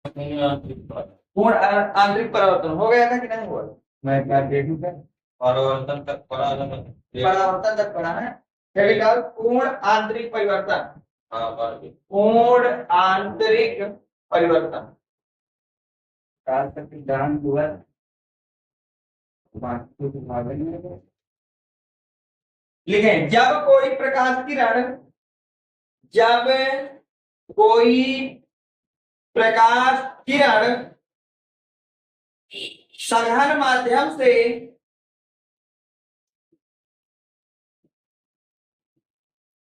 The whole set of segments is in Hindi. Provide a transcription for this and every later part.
पूर्ण आंतरिक परावर्तन हो गया था कि नहीं हुआ? मैं क्या देखूं क्या? परावर्तन तक पढ़ा है। केमिकल पूर्ण आंतरिक परिवर्तन। पूर्ण आंतरिक परिवर्तन काल तक दान हुआ। लिखें जब कोई प्रकाश किरण सघन माध्यम से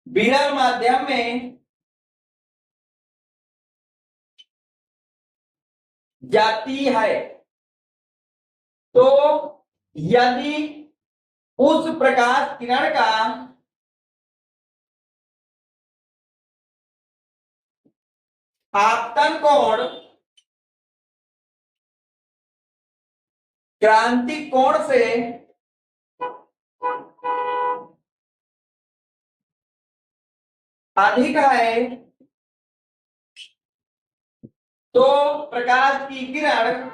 विरल माध्यम में जाती है तो यदि उस प्रकाश किरण का आपतन कोण क्रांतिक कोण से अधिक है तो प्रकाश की किरण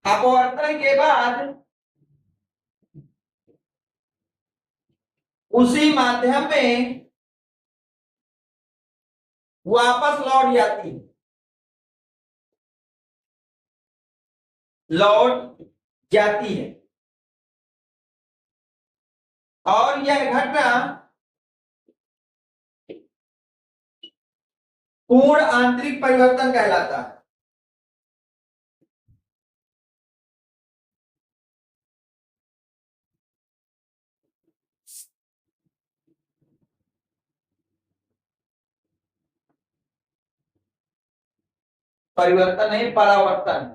अपवर्तन के बाद उसी माध्यम में वापस लौट जाती है। और यह घटना पूर्ण आंतरिक परिवर्तन कहलाता है। परिवर्तन नहीं, परावर्तन।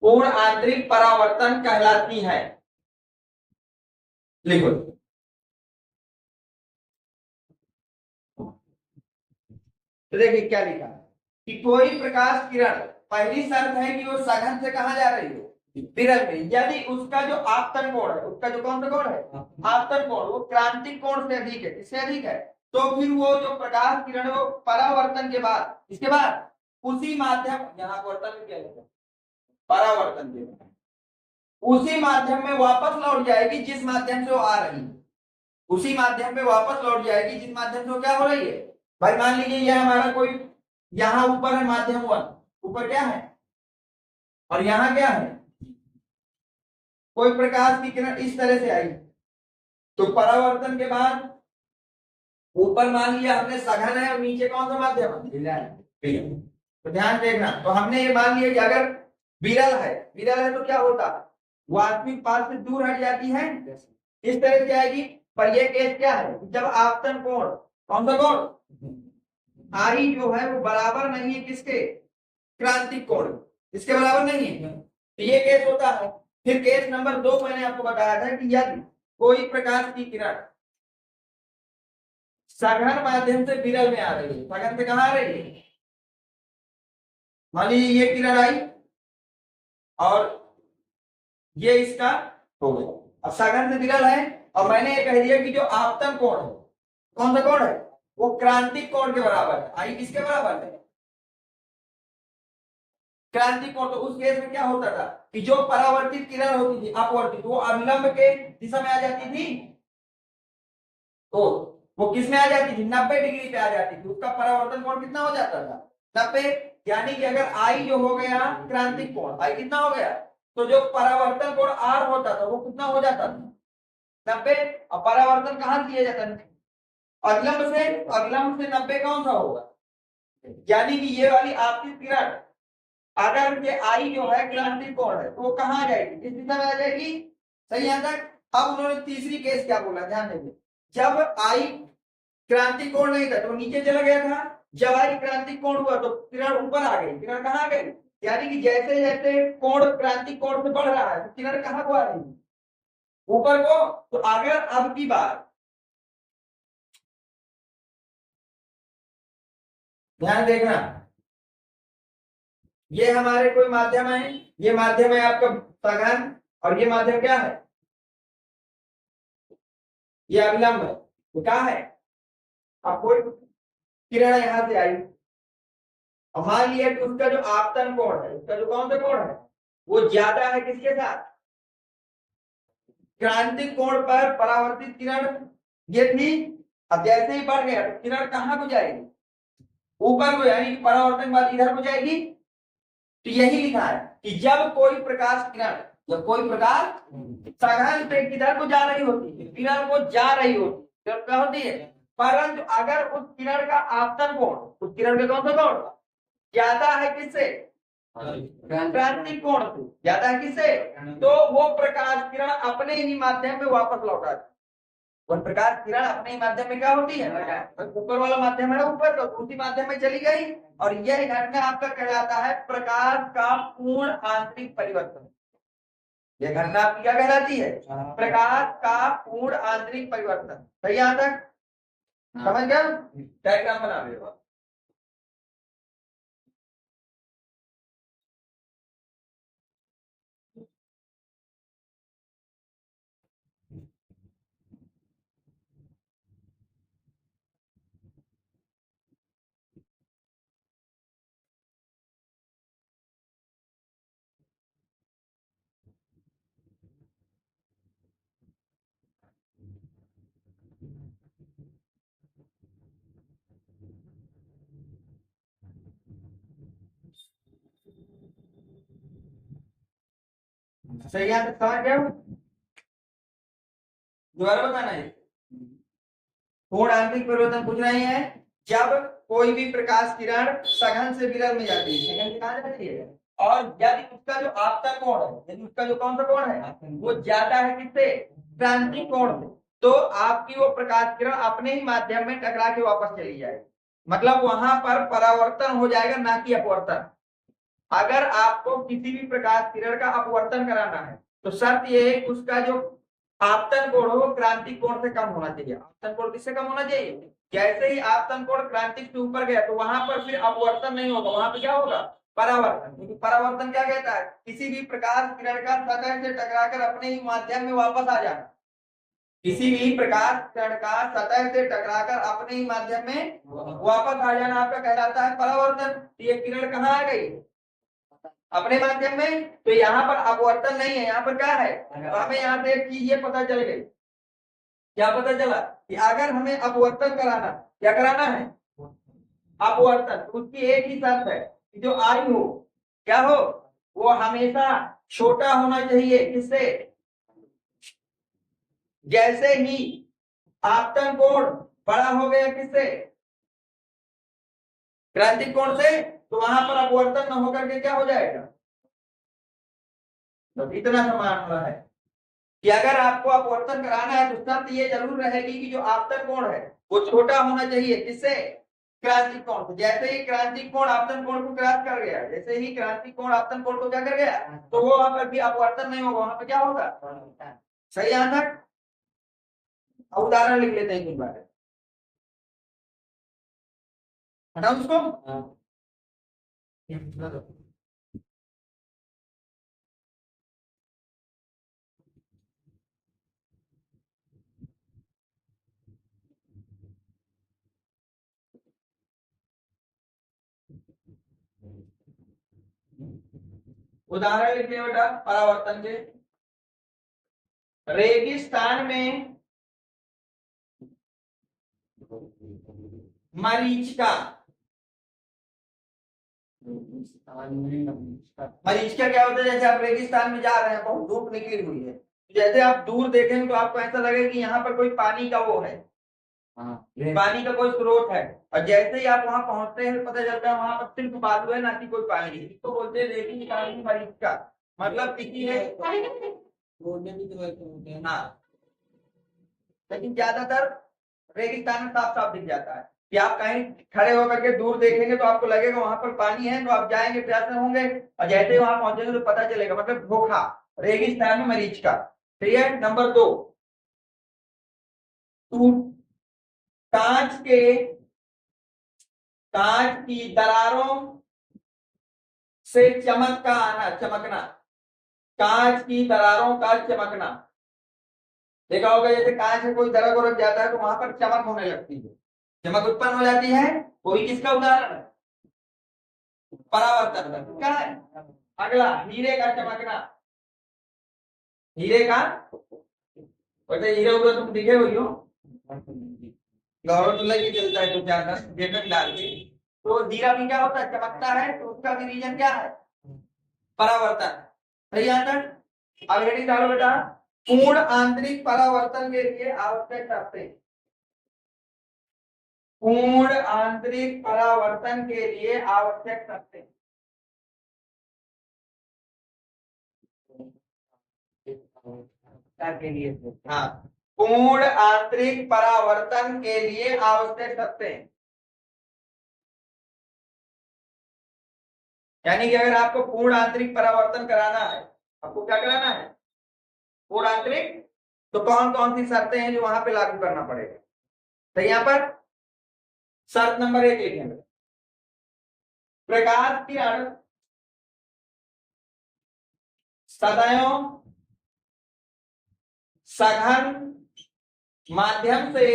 पूर्ण आंतरिक परावर्तन कहलाती है। लिखो। तो देखिए क्या लिखा कि कोई प्रकाश किरण, पहली शर्त है कि वो सघन से कहां जा रही हो? विरल में। यदि उसका जो आपतन कोण है, उसका जो कौन सा कोण है? आपतन कोण, वो क्रांतिक कोण से अधिक है। इससे अधिक है तो फिर वो जो प्रकाश किरण वो परावर्तन के बाद, इसके बाद उसी माध्यम, यहाँ वर्तन क्या है, परावर्तन के बाद उसी माध्यम में वापस लौट जाएगी जिस माध्यम से वो आ रही है। उसी माध्यम में वापस लौट जाएगी जिस माध्यम से वो क्या हो रही है। भाई मान लीजिए यह हमारा कोई, यहाँ ऊपर है माध्यम 1, ऊपर क्या है और यहाँ क्या है, कोई प्रकाश की किरण इस तरह से आई तो परावर्तन के बाद ऊपर मान लिया हमने सघन है और नीचे कौन सा माध्यम है? तो ध्यान देखना, तो हमने ये मान लिया कि अगर विरल है तो क्या होता, वास्तविक पास से दूर हट जाती है, इस तरह से आएगी। पर यह केस क्या है, जब आपतन कोण, कौन सा कोण, आई जो है वो बराबर नहीं है किसके, क्रांतिक कोण, इसके बराबर नहीं है, तो ये केस होता है। फिर केस नंबर 2 मैंने आपको बताया था कि यदि कोई प्रकाश की किरण सघन माध्यम से विरल में आ रही है, सघन से कहां आ रही है, मान लीजिए ये किरण आई और ये इसका हो गया, अब सघन से विरल है और मैंने ये कह दिया कि जो आपतन कोण है, कौन सा कोण है, वो क्रांतिक कोण के बराबर है। आई किसके बराबर है, क्रांतिक कोण। तो उस केस में क्या होता था कि जो परावर्तित किरण होती थी अपवर्तित, वो अभिलंब के दिशा में आ जाती थी, तो वो किस में आ जाती थी, 90 डिग्री पे आ जाती थी। उसका परावर्तन कोण कितना हो जाता था, 90। यानी कि अगर आई जो हो गया क्रांतिक कोण, आई कितना हो गया, तो जो परावर्तन कोण आर होता था वो कितना हो जाता था, 90। और परावर्तन कहां किया जाता है, अभिलंब से। अभिलंब से 90 कौन सा होगा, यानी कि ये वाली आपतित किरण अगर ये आई जो है क्रांतिक कोण है तो वो कहां आ जाएगी, किस दिशा में आ जाएगी, सही यहां तक। अब उन्होंने तीसरी केस क्या बोला, ध्यान देंगे। जब आई क्रांतिक कोण नहीं था तो नीचे चला गया था, जब आई क्रांतिक कोण हुआ तो किरण ऊपर आ गई। किरण कहां आ गई, यानी कि जैसे जैसे कोण क्रांतिक कोण से बढ़ रहा है तो किरण कहां को आ रही है, ऊपर को। तो अगर अब की बार ध्यान देखना, ये हमारे कोई माध्यम है, ये माध्यम है आपका सघन, और ये माध्यम क्या है, ये अविलंब है। तो क्या है, अब कोई किरण यहां से आई और मान लिया कि उसका जो आपतन कोण है, उसका जो कौन सा कोण है, वो ज्यादा है किसके साथ, क्रांतिक कोण पर परावर्तित किरण ये थी। अब जैसे ही बढ़ गया तो किरण कहाँ को जाएगी, ऊपर को, यानी कि परावर्तन बाद इधर को जाएगी। तो यही लिखा है कि जब कोई प्रकाश किरण, जब कोई प्रकाश सघन से किधर को जा रही होती है, किरण को जा रही होती है, क्या होती है, परंतु अगर उस किरण का आपतन कोण, उस किरण का कौन सा कोण ज्यादा है किससे, क्रांतिक कोण से ज्यादा है किससे, तो वो प्रकाश किरण अपने ही माध्यम में वापस लौटा, वह प्रकाश किरण अपने ही माध्यम में क्या होती है, ऊपर वाला माध्यम है ना, ऊपर तो उसी माध्यम में चली गई, और यह घटना आपका कहलाता है प्रकाश का पूर्ण आंतरिक परिवर्तन। यह घटना आपकी क्या कहलाती है, प्रकाश का पूर्ण आंतरिक परिवर्तन। सही यहां तक समझ गया, डायग्राम बना लो। सही यहां तक समझ गया, दोबारा बताना है। पूर्ण आंतरिक परिवर्तन पूछ रहे हैं जब कोई भी प्रकाश किरण सघन से विरल में जाती है, सघन से कहां जाती है, और यदि उसका जो आपतन कोण है, यदि उसका जो कौन सा कोण है वो ज्यादा है किससे, क्रांतिक कोण से, तो आपकी वो प्रकाश किरण अपने ही माध्यम में टकरा के वापस चली जाएगी। मतलब वहां पर परावर्तन हो जाएगा, ना कि अपवर्तन। अगर आपको किसी भी प्रकाश किरण का अपवर्तन कराना है तो शर्त यह है कि उसका जो आपतन कोण हो क्रांतिक कोण से कम होना चाहिए। आपतन कोण किससे कम होना चाहिए, जैसे ही आपतन कोण क्रांतिक से ऊपर गया तो वहां पर फिर अपवर्तन नहीं होगा, वहां पर क्या होगा, परावर्तन। क्योंकि परावर्तन क्या कहता है, किसी भी प्रकाश किरण का सतह से टकराकर अपने ही माध्यम में वापस आ जाना, किसी भी प्रकाश किरण का सतह से टकराकर अपने ही माध्यम में वापस आ जाना आपका कहलाता है परावर्तन। ये किरण कहाँ आ गई, अपने माध्यम में, तो यहाँ पर अपवर्तन नहीं है, यहाँ पर क्या है, तो हमें यहाँ से एक चीज ये पता चल गई, क्या पता चला कि अगर हमें अपवर्तन कराना, क्या कराना है, अपवर्तन, तो उसकी एक ही शर्त है कि जो आई हो, क्या हो, वो हमेशा छोटा होना चाहिए किससे, जैसे ही आपतन कोण बड़ा हो गया किससे, क्रांतिक कोण से, तो वहां पर अपवर्तन न होकर के क्या हो जाएगा, तो इतना समान होना है कि अगर आपको अपवर्तन कराना है तो शर्त ये जरूर रहेगी कि जो आपतन कोण है वो छोटा होना चाहिए किससे, क्रांतिक कोण से। जैसे ही क्रांतिक कोण आपतन कोण को क्रॉस कर गया, जैसे ही क्रांतिक कोण आपतन कोण को क्या कर गया, तो वो वहां पर भी अपवर्तन नहीं होगा, वहां पर क्या होगा, सही आंसर। अब उदाहरण लिख लेते हैं कुछ बार, हटाओ उसको। उदाहरण लिखिए बेटा परावर्तन के, रेगिस्तान में मरीचिका, मरीचिका क्या होता है, जैसे आप रेगिस्तान में जा रहे हैं, बहुत धूप निकली हुई है, जैसे आप दूर देखेंगे तो आपको ऐसा लगेगा कि यहाँ पर कोई पानी का वो है, पानी का कोई स्रोत है, और जैसे ही आप वहां पहुंचते हैं पता चलता है वहां पर सिर्फ बालू है, ना कि कोई पानी। इसको बोलते हैं रेगिस्तानी मरीचिका, मतलब किसी ने, हाँ, लेकिन ज्यादातर रेगिस्तान में साफ साफ दिख जाता है कि आप कहीं खड़े होकर के दूर देखेंगे तो आपको लगेगा वहां पर पानी है, तो आप जाएंगे, प्यासे होंगे, और जैसे ही वहां पहुंचेंगे तो पता चलेगा, मतलब धोखा, रेगिस्तान में मरीचिका। ठीक है, नंबर 2, कांच के, कांच की दरारों से चमक का आना, चमकना, कांच की दरारों का चमकना। देखा होगा जैसे कांच में कोई दरार रख जाता है तो वहां पर चमक होने लगती है, चमक उत्पन्न हो जाती है। कोई किसका उदाहरण है? परावर्तन का। क्या है अगला? हीरे का चमकना। हीरे का, वैसे हीरे उधर तुम दिखे हुई हो, गौरव लगी चलता है तो ज्यादा जेकट डाल के, तो हीरा भी क्या होता है? चमकता है। तो उसका भी रीजन क्या है? परावर्तन। सही आंसर। अब हेडिंग डालो बेटा, पूर्ण आंतरिक परावर्तन के लिए आवश्यक शर्तें। पूर्ण आंतरिक परावर्तन के लिए आवश्यक शर्तें। के लिए, हाँ, पूर्ण आंतरिक परावर्तन के लिए आवश्यक शर्तें। यानी कि अगर आपको पूर्ण आंतरिक परावर्तन कराना है, आपको क्या कराना है? पूर्ण आंतरिक, तो कौन कौन सी शर्तें हैं जो वहां पे लागू करना पड़ेगा? तो यहां पर शर्त नंबर 1 लिखेंगे, प्रकाश किरण सदैव सघन माध्यम से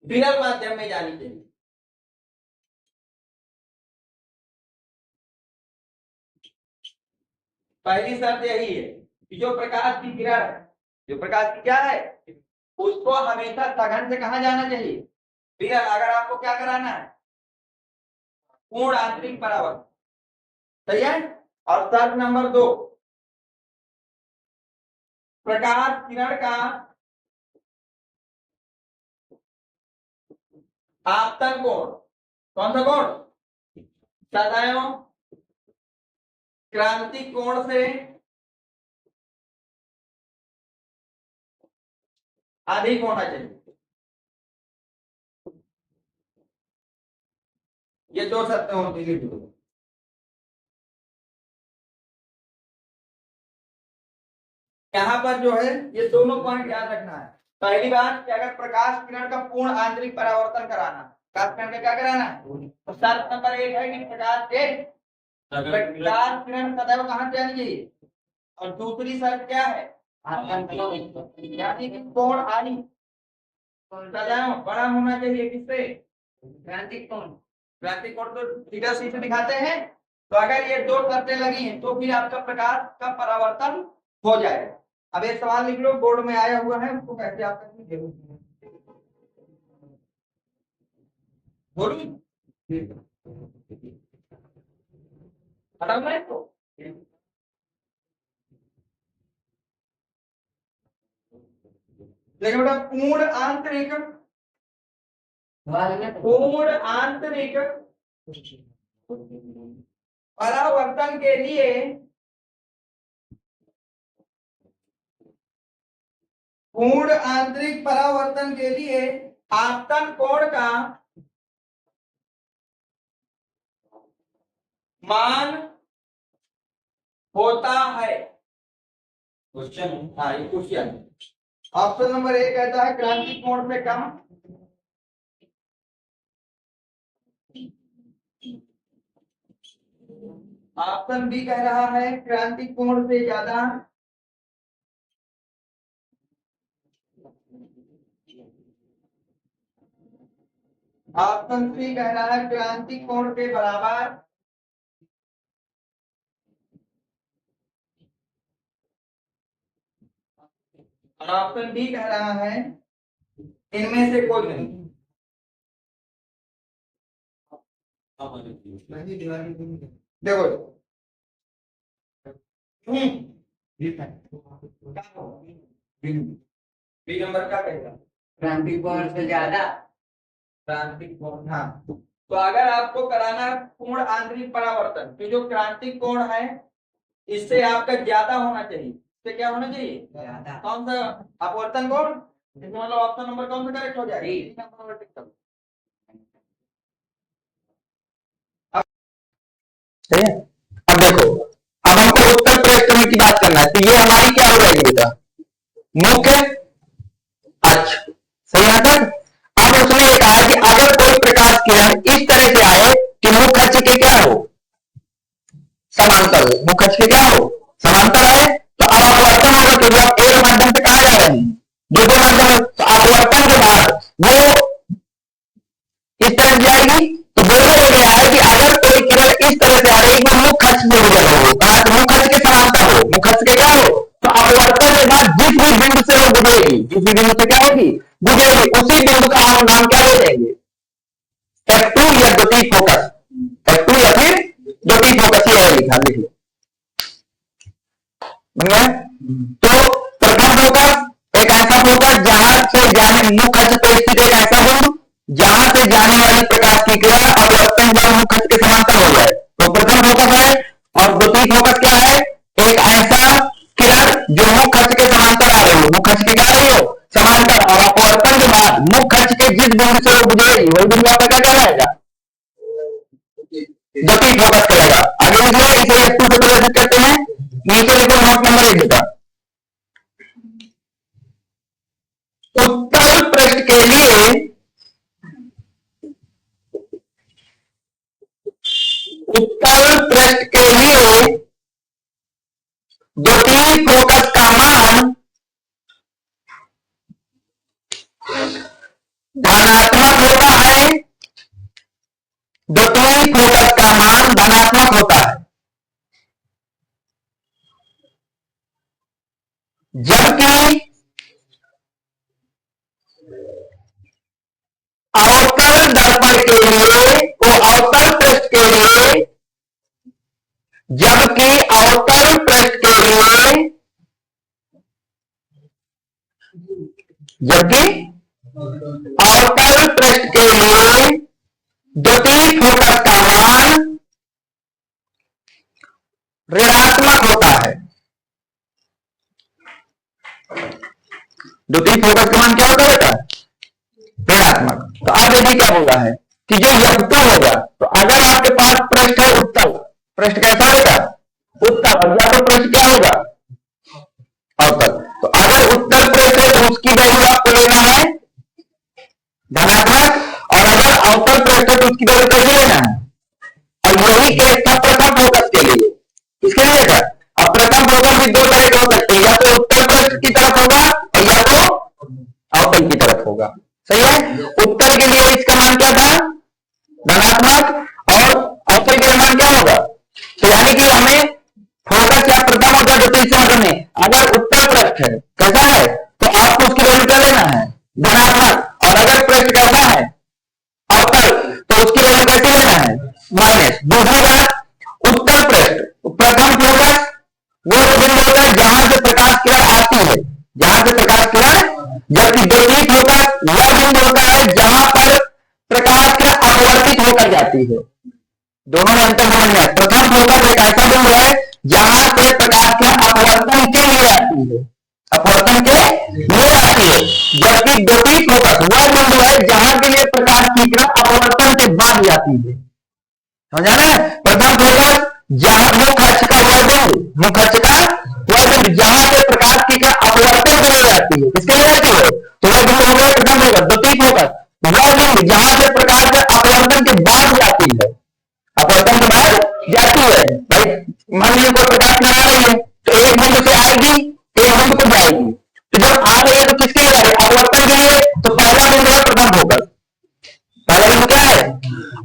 विरल माध्यम में जानी चाहिए। पहली शर्त यही है कि जो प्रकाश की किरण है, जो प्रकाश की क्या है, उसको हमेशा सघन से कहा जाना चाहिए, विरल। अगर आपको क्या कराना है? पूर्ण आंतरिक परावर्तन। सही है। और शर्त नंबर 2, प्रकाश किरण का आपतन कोण, कौन सा कोण? सदैव क्रांतिक कोण से अधिक होना चाहिए। ये 2 शर्तें होती है। यहाँ पर जो है ये दोनों पॉइंट याद रखना है। पहली बात कि अगर प्रकाश किरण का पूर्ण आंतरिक परावर्तन कराना, प्रकाश किरण का क्या कराना है? तो शर्त नंबर 1 है कि प्रकाश किरण सदैव कहां से आनी चाहिए। और दूसरी शर्त क्या है? यानी कि कोण आनी सदैव बड़ा होना चाहिए। किससे? क्रांतिक कोण। क्रांतिक कोण तो थीटा सी से दिखाते हैं। तो अगर ये 2 शर्तें लगी हैं तो फिर आपका प्रकाश का परावर्तन हो जाएगा। अब एक सवाल लिख लो, बोर्ड में आया हुआ है, उसको कैसे आप जरूर बोलूं तो देखो बेटा, पूर्ण आंतरिक परावर्तन के लिए आपतन कोण का मान होता है। क्वेश्चन, हाँ ये क्वेश्चन। ऑप्शन नंबर 1 कहता है क्रांतिक कोण से कम, ऑप्शन बी कह रहा है क्रांतिक कोण से ज्यादा, ऑप्शन सी कह रहा है क्रांतिक कोण के बराबर, और ऑप्शन डी कह रहा है इनमें से कोई नहीं। देखो बी नंबर क्या कहेगा? क्रांतिक कोण से ज्यादा। क्रांतिक कोण, हाँ। तो अगर आपको कराना पूर्ण आंतरिक परावर्तन, तो जो क्रांतिक कोण है इससे आपका ज्यादा होना चाहिए। इससे क्या होना चाहिए? ज्यादा। कौन सा अपवर्तन कोण? इसमें मतलब ऑप्शन नंबर कौन सा करेक्ट हो जाएगा? अब देखो, अब हमको उत्तर प्रवेश करने की बात करना है, तो ये हमारी क्या हो जाएगी बेटा? मुख्य अक्ष। सही आंसर। अब उसने ये कहा कि अगर कोई प्रकाश किरण इस तरह से आए कि मुख्य अक्ष के क्या हो? समांतर हो। मुख्य अक्ष के क्या हो? तो जो आप एक माध्यम से कहा जा रहे हैं, जो दो माध्यम, तो अपवर्तन के बाद वो इस तरह जाएगी। तो बोलने हो गया है कि अगर कोई किरण इस तरह से आ रही है, मुख अक्ष में गुजर हो, कहा मुख अक्ष के समांतर हो, मुख अक्ष के क्या हो, तो अपवर्तन के बाद जिस भी बिंदु से वो गुजरेगी, जिस भी बिंदु से क्या होगी, गुजरेगी, उसी बिंदु का हम नाम क्या दे देंगे, F2 या द्वितीय फोकस, F2 या फिर द्वितीय फोकस ही है, लिखा लिखिए। तो प्रथम फोकस एक ऐसा फोकस जहां से जाने मुख अक्ष पर स्थित एक ऐसा बिंदु जहां से जाने वाली प्रकाश की किरण अपवर्तन जब मुख अक्ष के समांतर हो जाए, तो प्रथम फोकस है। और द्वितीय फोकस क्या है, एक ऐसा किरण जो मुख अक्ष के समांतर आ रही हो, मुख अक्ष के क्या रही हो, समांतर, और अपवर्तन के बाद मुख अक्ष के जिस बिंदु से वो गुजरेगी वही बिंदु आपका क्या कहलाएगा, द्वितीय फोकस कहलाएगा। आगे लिखिए, इसे F2 से प्रदर्शित करते हैं, नीचे लिखो नोट नंबर 1 का। उत्तल पृष्ठ के लिए द्वितीय फोकस का मान धनात्मक होता है, द्वितीय फोकस का मान धनात्मक होता है, जबकि अवतल दर्पण के लिए, अवतल पृष्ठ के लिए, जबकि अवतल पृष्ठ के लिए, जबकि अवतल पृष्ठ के लिए द्वितीय फोकस का मान ऋणात्मक होता है। द्वितीय फोकस का मान क्या होता है बेटा, ऋणात्मक। तो अब यदि क्या होगा है कि जो F2 होगा, तो अगर आपके पास पृष्ठ है उत्तल, पृष्ठ कैसा होगा, उत्तल, या तो पृष्ठ क्या होगा, अवतल। तो अगर उत्तल पृष्ठ है तो उसकी वैल्यू आपको लेना है धनात्मक, और अगर अवतल पृष्ठ है तो उसकी वैल्यू कैसे लेना है। और यही केस था प्रथम फोकस के लिए। किसके लिए था, अब प्रथम फोकस भी दो तरह के हो सकते हैं, या तो उत्तल पृष्ठ की तरफ होगा और या तो अवतल की तरफ होगा। सही है। उत्तर के लिए इसका मान क्या था, धनात्मक, और अवतल के लिए मान क्या होगा। तो यानी कि हमें फोकस या प्रथम और द्वितीय से में अगर उत्तर पृष्ठ है कैसा है, तो आपको उसकी वैल्यू क्या लेना है, धनात्मक, और अगर पृष्ठ कैसा है अवतल, तो उसकी वैल्यू कैसे लेना है, माइनस। दूसरी बात, उत्तर पृष्ठ प्रथम फोकस वो बिंदु होता है जहां से प्रकाश किरण आती है, जहां से प्रकाश किरण, जबकि द्वितीय फोकस वह बिंदु होता है जहां पर प्रकाश किरण अपवर्तित होकर जाती है। दोनों में अंतर समझना है। प्रथम फोकस एक ऐसा बिंदु है जहां से प्रकाश किरण अपवर्तन के लिए आती है, अपवर्तन के लिए आती है, जबकि द्वितीय फोकस वह बिंदु है जहां के लिए प्रकाश की किरण अपवर्तन के बाद जाती है। समझा ना। प्रथम फोकस जहां मुख अक्ष का वह बिंदु, मुख अक्ष का वह बिंदु जहां से प्रकाश की किरण अपवर्तन के लिए जाती है, किसके लिए जाती है, तो वह बिंदु हो गया प्रथम फोकस। द्वितीय फोकस वह बिंदु जहां से प्रकाश अपवर्तन के बाद जाती है, अपवर्तन के बाद जाती है। भाई मान लीजिए कोई प्रकाश में आ रही है, तो एक बिंदु से आएगी, एक बिंदु को जाएगी, तो जब आ रही है तो किसके लिए आ रही है, अपवर्तन के लिए। तो पहला बिंदु है प्रथम फोकस, पहला बिंदु क्या है।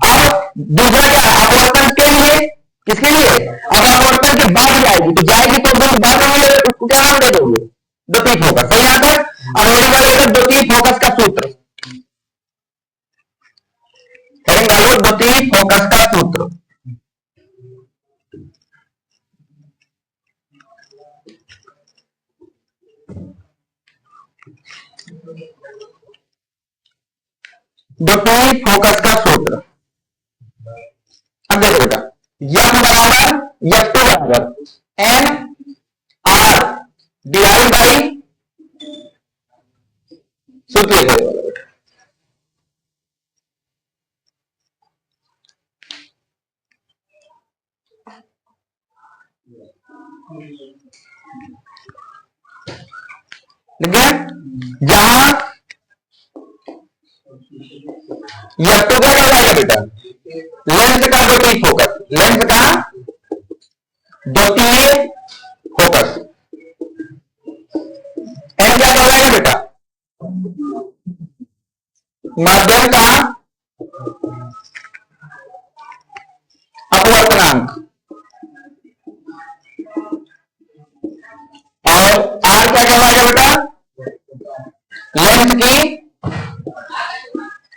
अब दूसरा क्या है, अपवर्तन के लिए, किसके लिए, अब अपवर्तन के बाद जाएगी, तो जाएगी तो बिंदु बाद में मिलेगा, उसको क्या नाम दे दोगे, द्वितीय फोकस। सही आता है। अब हेडिंग डालो द्वितीय फोकस का सूत्र, हेडिंग डालो द्वितीय फोकस का सूत्र। द्वितीय फोकस का सूत्र, अब देखो बेटा, यम बराबर F2 बराबर एन आर डिवाइड बाई, सूत्र लिखो बेटा, जहां F2 क्या कहलाएगा बेटा, लेंस का द्वितीय फोकस, लेंस का द्वितीय फोकस। माध्यम का अपवर्तनांक और आर क्या कहलाएगा बेटा? लेंस की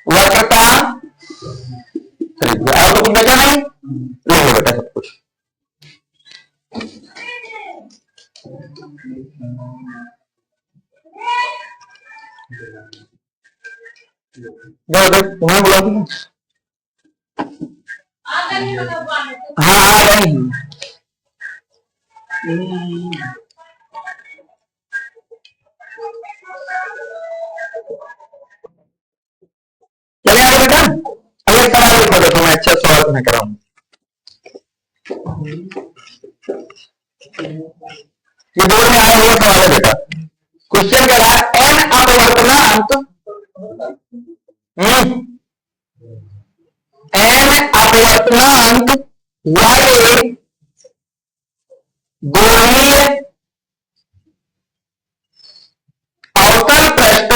वक्रता। और तो कुछ बचा नहीं, लिख लो बेटा सब कुछ। तुम्हें बोला था हाँ आ रही चले आगे बेटा। अगले सवाल लिखो, देखो मैं अच्छा सवाल मैं कराऊंगा। ये बोर्ड में आया हुआ सवाल है बेटा। क्वेश्चन कह रहा है एन अपवर्तनांक एन अपवर्तनांक वाले गोलीय अवतल पृष्ठ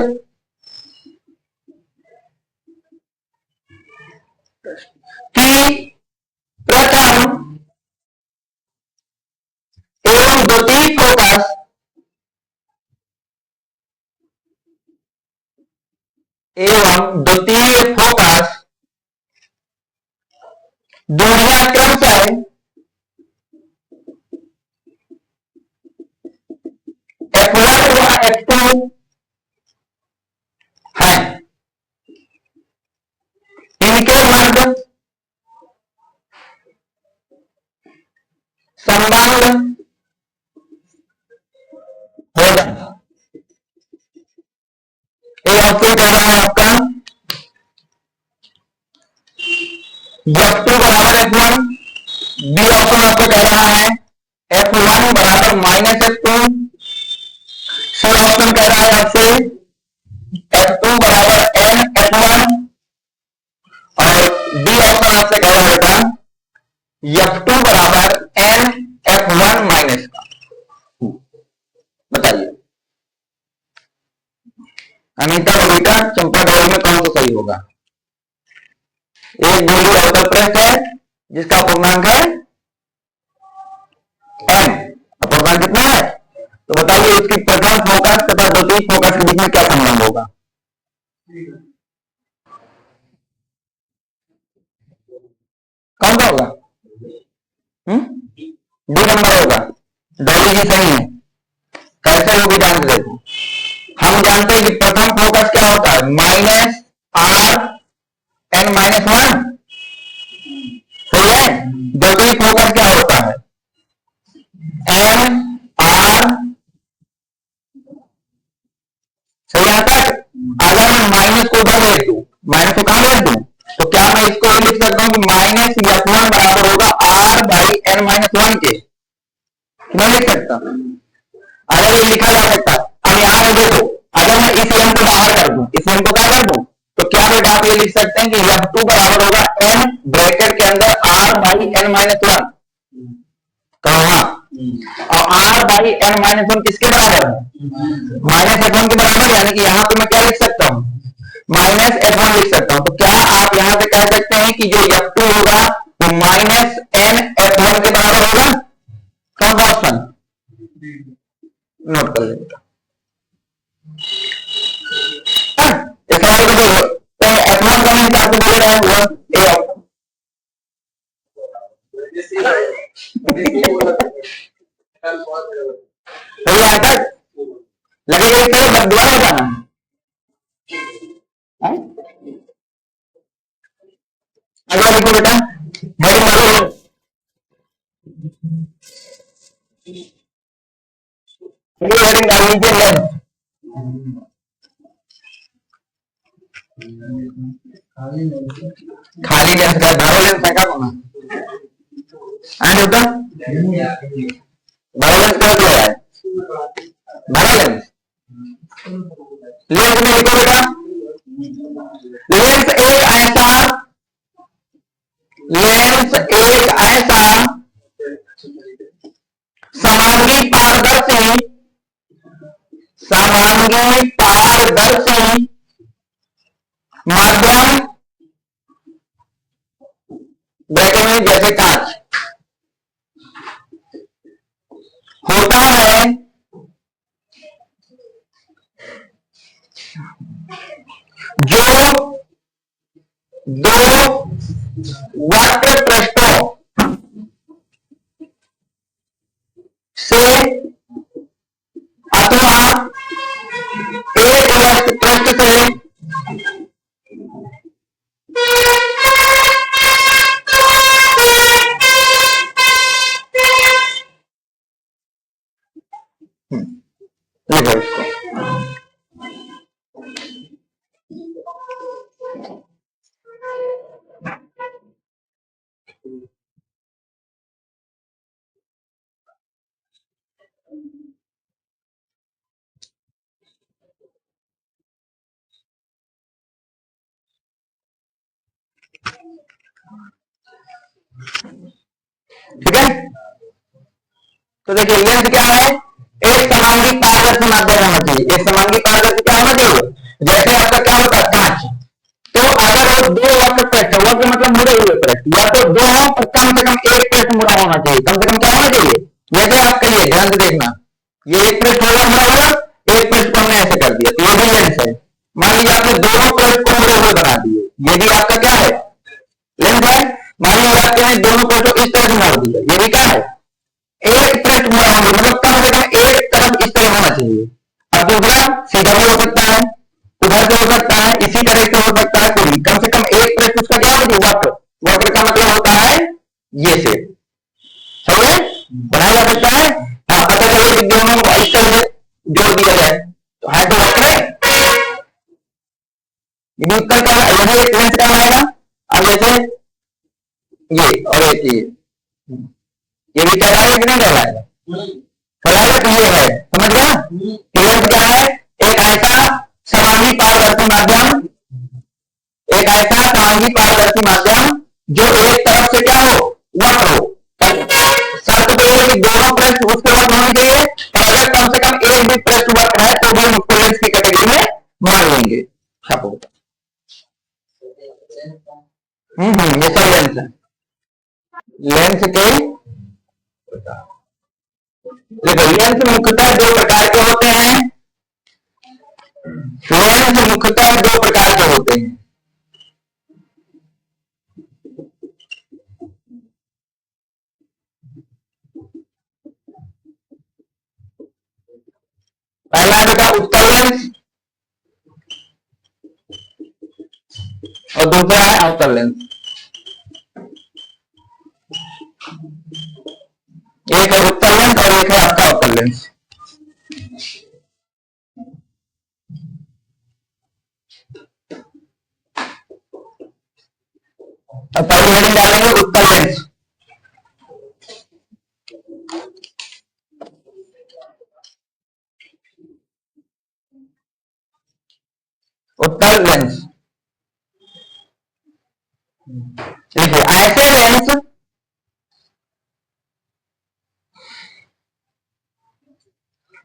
की प्रथम एवं द्वितीय फोकस दूरियां क्रमशः F1 व F2 है। इनके मध्य संबंध हो जाएगा। ए ऑप्शन कह रहा है आपका F2 बराबर F1, बी ऑप्शन आपको कह रहा है F1 बराबर माइनस F2, सी ऑप्शन कह रहा है आपसे F2 बराबर N F1 और डी ऑप्शन आपसे कह रहा है F2 बराबर N F1 माइनस का। बताइए अनीता बबीता चंपा डाली में कौन सा सही होगा? एक गोली अवतल पृष्ठ है जिसका अपूर्णांक है n, अपूर्णांक कितना है? तो बताइए इसकी प्रथम फोकस तथा द्वितीय फोकस के बीच में क्या संबंध होगा? कौन सा होगा? डी नंबर होगा। डॉली जी सही है। कैसे होगी जानते देखो। हम जानते हैं कि प्रथम फोकस क्या होता है? Minus R N minus one, सही है। द्वितीय फोकस क्या होता है? एन आर, सही आता है। अगर मैं माइनस को उधर भेज दूं, माइनस को कहां भेज दूं, तो क्या मैं इसको लिख सकता हूं कि माइनस F1 बराबर होगा R by N minus one के? नहीं लिख सकता। अगर ये लिखा जा सकता। अब यहां पे देखो, अगर मैं इस एन को बाहर कर दूं, इस एन को क्या कर दूं, तो क्या बेटा आप ये लिख सकते हैं कि F2 बराबर होगा एन ब्रैकेट के अंदर R by N minus one. कहो हाँ। और R by N minus one किसके बराबर है? माइनस F1 के बराबर। यानी कि यहां पे मैं क्या लिख सकता हूं? माइनस F1 लिख सकता हूं। तो क्या आप यहां से कह सकते हैं कि जो F2 होगा वो माइनस एन F1 के बराबर होगा? कौन सा ऑप्शन? नोट कर लेगा। F1 का हिसाब से बोल रहा है वो ए ऑप्शन। सही आता लगेगा इस तरह दोबारा जाना है। अगला देखो बेटा, हेडिंग मारो। हेडिंग डाल लीजिए लेंथ। खाली लेंथ का भरो लेंथ का कौन है बेटा? भरो लेंथ क्या दिया है? भरो लेंथ। लेंथ में लिखो बेटा, लेंथ एक ऐसा समांगी पारदर्शी माध्यम ब्रैकेट में जैसे कांच होता है जो दो वक्र पृष्ठों से अथवा एक वक्र पृष्ठ से लिखो इसको। ठीक है, तो देखिए लेंस क्या है, एक समांगी पारदर्शी माध्यम होना चाहिए। एक समांगी पारदर्शी क्या होना चाहिए, जैसे आपका क्या होता है कांच, तो अगर वो दो वक्र पृष्ठ, वक्र मतलब मुड़े हुए पृष्ठ, या तो दो हो तो कम से कम एक पृष्ठ मुड़ा होना चाहिए, कम से कम क्या होना चाहिए। जैसे आप कहिए, ध्यान से देखना, ये एक पृष्ठ होगा मुड़ा हुआ, एक पृष्ठ को हमने ऐसे कर दिया, तो ये भी लेंस है। मान लीजिए आपने दोनों पृष्ठ को मुड़े हुए बना दिए, ये भी आपका क्या है, लेंस है। मान लीजिए आपने दोनों पृष्ठ को इस तरह से मोड़ दिया, ये भी क्या है, एक पृष्ठ मुड़ा होगा, मतलब कम से कम एक तरफ इस तरह होना चाहिए। अब दूसरा सीधा भी हो सकता है, उधर से हो सकता है, इसी तरह से हो सकता है, कोई कम से कम एक पृष्ठ उसका क्या होगा, वक्र। वक्र का मतलब होता है ये से, सही है, बनाया जा सकता है। हाँ, पता चले कि दोनों इस तरह से जोड़ दिया जाए तो है तो वक्र है। ये उत्तर क्या है, यही एक लेंस का आएगा। अब जैसे ये और एक ये भी कहलाएगा कि नहीं कहलाएगा, कहलाएगा, तो ये है, समझ गया। लेंस क्या है, एक ऐसा समांगी पारदर्शी माध्यम, एक ऐसा समांगी पारदर्शी माध्यम जो एक तरफ से क्या हो, वक्र हो। शर्त तो ये कि दोनों पृष्ठ उसके वक्र होने चाहिए, और अगर कम से कम एक भी पृष्ठ वक्र है तो भी हम उसको लेंस की कैटेगरी में मान लेंगे। सपोज ये सब लेंस है। लेंस के देखो, लेंस मुख्यतः दो प्रकार के होते हैं। लेंस मुख्यतः दो प्रकार के होते हैं। पहला बेटा उत्तल लेंस और दूसरा है अवतल लेंस। एक है उत्तल लेंस और एक है आपका अवतल लेंस। अब पहली हेडिंग डालेंगे उत्तल लेंस। उत्तल लेंस देखिए, ऐसे लेंस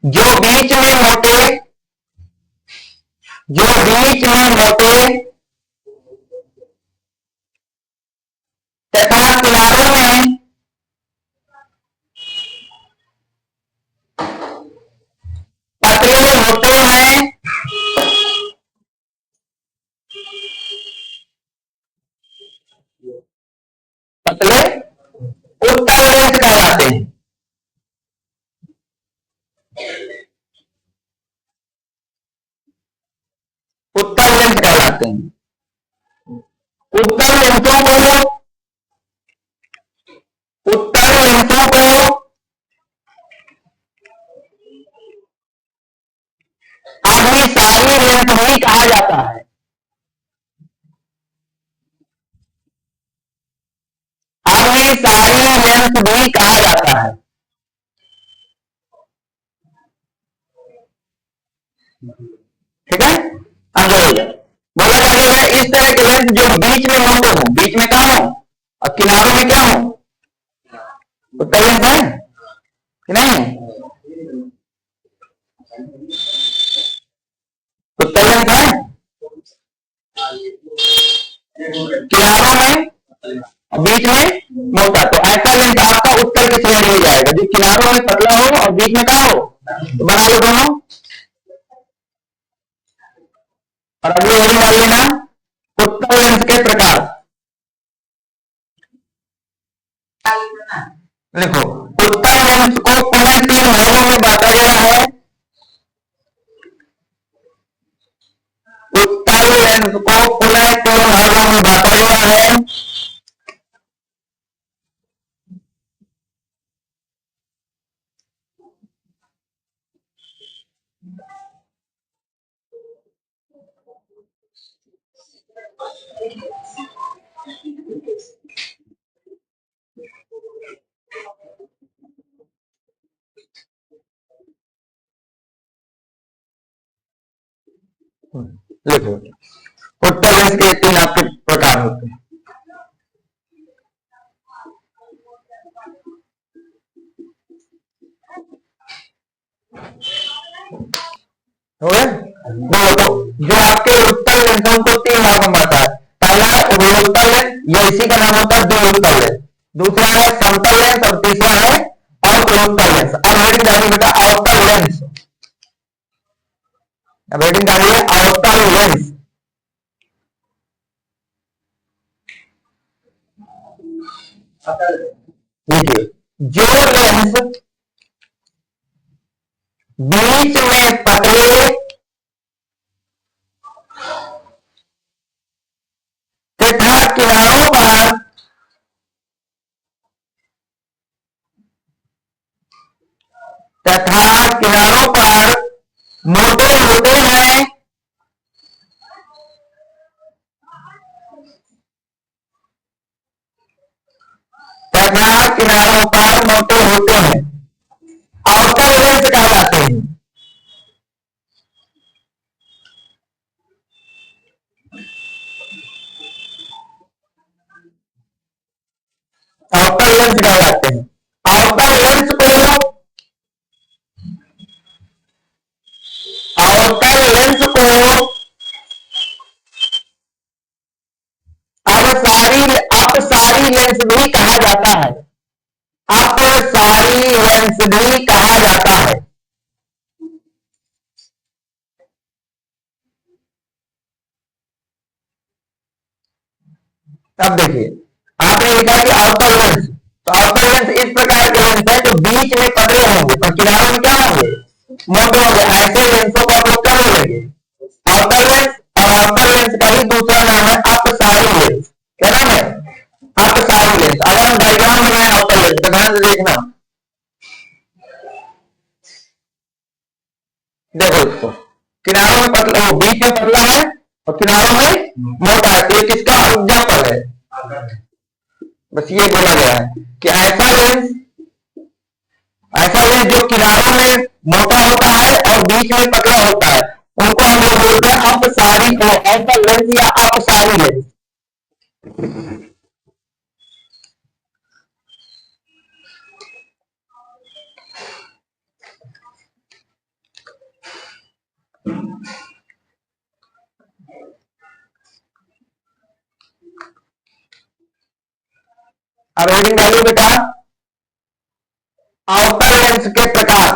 जो बीच में मोटे तथा किनारों में पतले होते हैं, पतले उत्तल लेंस कहलाते हैं। उत्तल लेंस कहलाते हैं। उत्तल लेंसों को अभिसारी लेंस भी कहा जाता है। अभिसारी लेंस भी कहा जाता है। ठीक है, समझो। बोला जाता है इस तरह के लेंस जो बीच में मोटे हो, बीच में कहा हो और किनारों में क्या हो, उत्तल लेंस है कि नहीं, उत्तल लेंस है। किनारों में और बीच में मोटा, तो ऐसा लेंस आपका उत्तर की श्रेणी में जाएगा जो किनारों में पतला हो और बीच में क्या हो, तो बना लो दोनों। और अगली हेडिंग डाल लेना उत्तल लेंस के प्रकार। देखो, उत्तल लेंस को पुनः 3 भागों में बांटा गया है। उत्तल लेंस को पुनः 3 भागों में बांटा गया है। देखो, उत्तल लेंस के 3 आपके प्रकार होते हैं। हो गया? देखो, जो आपके उत्तल लेंस है उनको 3 भागों में बांटा है। पहला है उभयोत्तल लेंस, ये इसी का नाम होता है द्वियोत्तल लेंस। दूसरा है समतल लेंस और तीसरा है अवतलोत्तल लेंस। अब हेडिंग डालिए बेटा अवतल लेंस। अब हेडिंग डालिए अवतल लेंस। देखिए, जो लेंस बीच में पतले तथा किनारों पर मोटे होते हैं, तथा किनारों पर मोटे होते हैं, अवतल लेंस कहलाते हैं। अवतल लेंस कहलाते हैं। अवतल लेंस को अवतल लेंस को अपसारी लेंस भी कहा जाता है। अपसारी लेंस भी कहा जाता है। अब देखिए, आपने लिखा कि अवतल लेंस, तो अवतल लेंस इस प्रकार के लेंस है जो बीच में पतले होंगे पर किनारों में क्या होंगे, मोटे होंगे। ऐसे लेंसों को आप लोग क्या बोलेंगे, अवतल लेंस। और अवतल लेंस का ही दूसरा नाम है अपसारी लेंस। क्या नाम है, अपसारी लेंस। अगर हम डायग्राम बनाए अवतल लेंस तो ध्यान से देखना, देखो इसको, किनारों में पतला, बीच में पतला है और किनारों में मोटा है, तो ये किसका एग्जाम्पल है, बस ये बोला गया है कि ऐसा लेंस जो किनारों में मोटा होता है और बीच में पतला होता है, उनको हम लोग बोलते हैं अपसारी को, ऐसा लेंस या अपसारी लेंस। अब हेडिंग डालिए बेटा अवतल लेंस के प्रकार।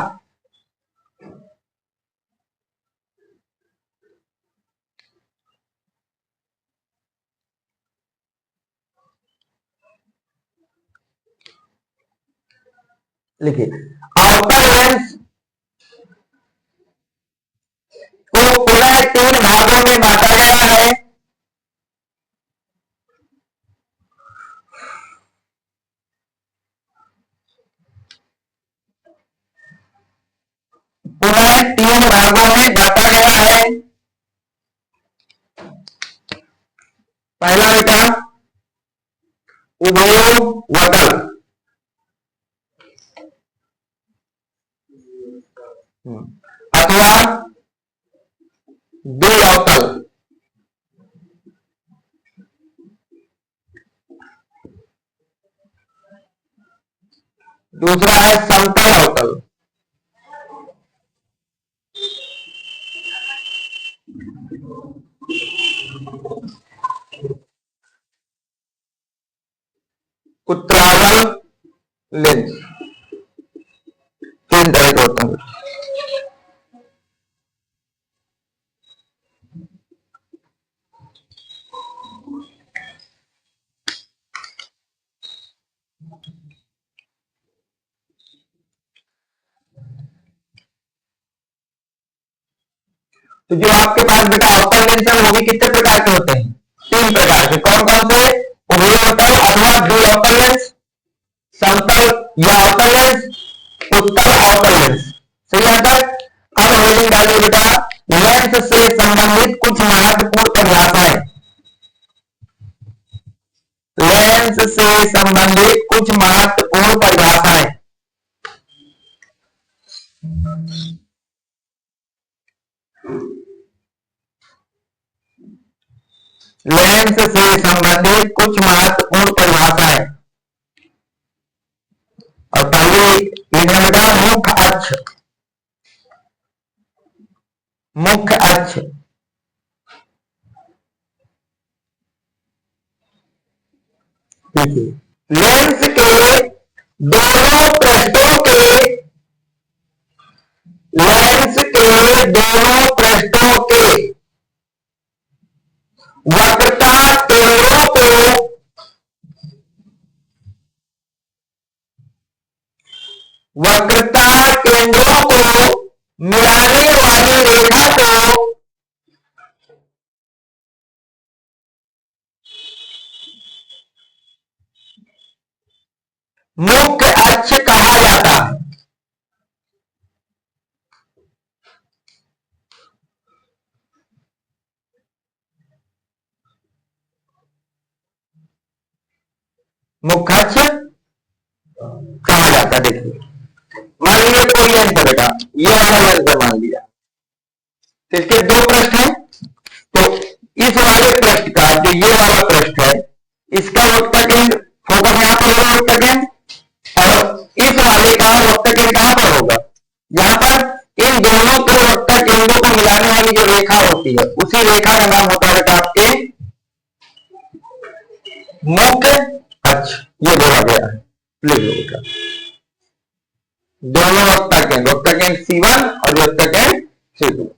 लिखिए, अवतल लेंस को पुनः 3 भागों में बांटा गया है। पुनः 3 भागों में बांटा गया है। पहला बेटा उभयोवतल, अथवा द्विअवतल। दूसरा है समतल अवतल। लेंस, तीन तरह के होते हैं। तो जो आपके पास बेटा अवतल लेंस है वो भी कितने प्रकार के होते हैं? तीन प्रकार के। कौन कौन से? अवतल अथवा द्विअवतल लेंस, समतल या अवतल लेंस, उत्तल अवतल लेंस। सही आंसर। अब हेडिंग डालिए बेटा, लेंस से संबंधित कुछ महत्वपूर्ण परिभाषाएं। लेंस से संबंधित कुछ महत्वपूर्ण परिभाषाएं। लेंस से संबंधित कुछ महत्वपूर्ण परिभाषाएं। और पहली बेटा मुख्य अक्ष। मुख्य अक्ष लेंस के दोनों पृष्ठों के, लेंस के दोनों पृष्ठों के वक्रता केंद्रों को, वक्रता केंद्रों को मिलाने वाली रेखा को मुख्य अक्ष कहा जाता है। मुख्य अक्ष कहा जाता है। देखिए मान लीजिए कोई लेंस है बेटा, ये वाला लेंस है मान लिया, तो इसके दो पृष्ठ हैं। तो इस वाले पृष्ठ का जो ये वाला पृष्ठ है, इसका वक्र केंद्र फोकस यहां पर होगा वक्र केंद्र, और इस वाले का वक्र केंद्र कहां पर होगा? यहां पर। इन दोनों के वक्र केंद्रों को मिलाने वाली जो रेखा होती है उसी रेखा का नाम होता है बेटा आपके मुख्य अक्ष। ये बोला गया है, लिख लो बेटा। दोनों वक्र केंद्र C1 और वक्र केंद्र C2।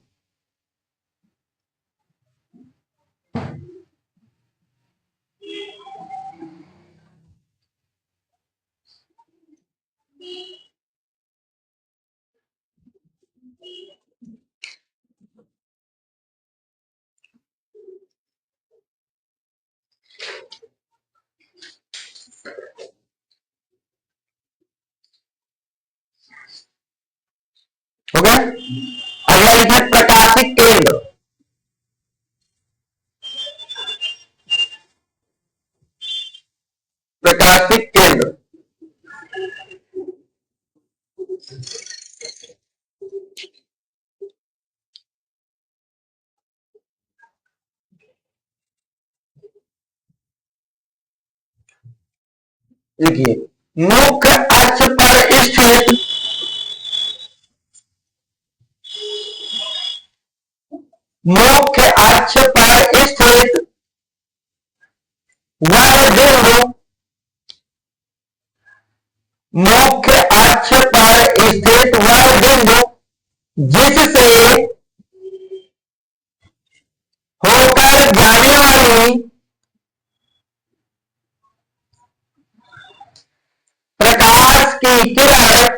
हो गया। अगला लिखा प्रकाशिक केंद्र। प्रकाशिक केंद्र देखिए, मुख्य अक्ष पर स्थित, मुख्य अक्ष पर स्थित वह बिंदु, मुख्य अक्ष पर स्थित वह बिंदु जिससे होकर जाने वाली प्रकाश की किरण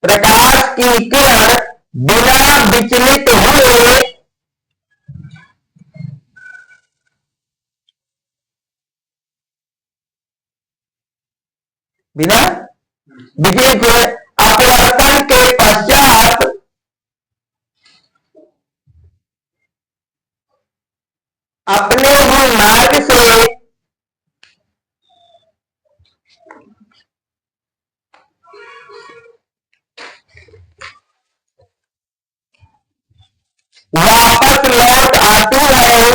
प्रकाश की किरण बिना विचलित हुए बिना विचलित हुए अपवर्तन के पश्चात अपने ही मार्ग से वापस लौट आती है।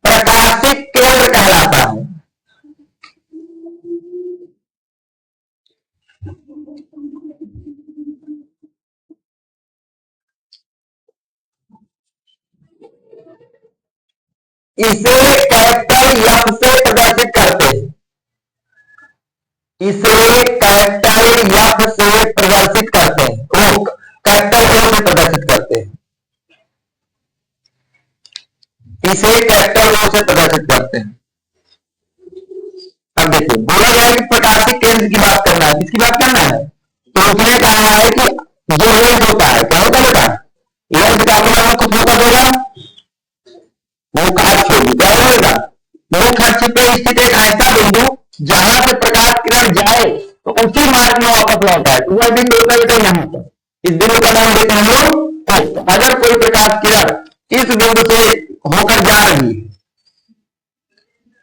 प्रकाशिक केंद्र इसे कैपिटल एफ से प्रदर्शित करते हैं, इसे कैपिटल एफ से प्रदर्शित करते हैं, वो कैपिटल ओ से प्रदर्शित करते हैं, इसे कैपिटल ओ से प्रदर्शित करते हैं। अब देखिए बोला गया है कि प्रकाशिक केंद्र की बात करना है, किसकी बात करना है, तो उसने कहा है कि जो लेंस होता है क्या होता बेटा, लेंस का अपना कुछ होता देगा, मुख अक्ष होगी, क्या होगा, मुख अक्ष पे स्थित एक ऐसा बिंदु जहां से प्रकाश किरण जाए तो उसी मार्ग में वापस लौट आए, वह बिंदु होता है बेटा यहाँ पर, इस बिंदु का नाम देते हैं हम लोग। तो अगर कोई प्रकाश किरण इस बिंदु से होकर जा रही है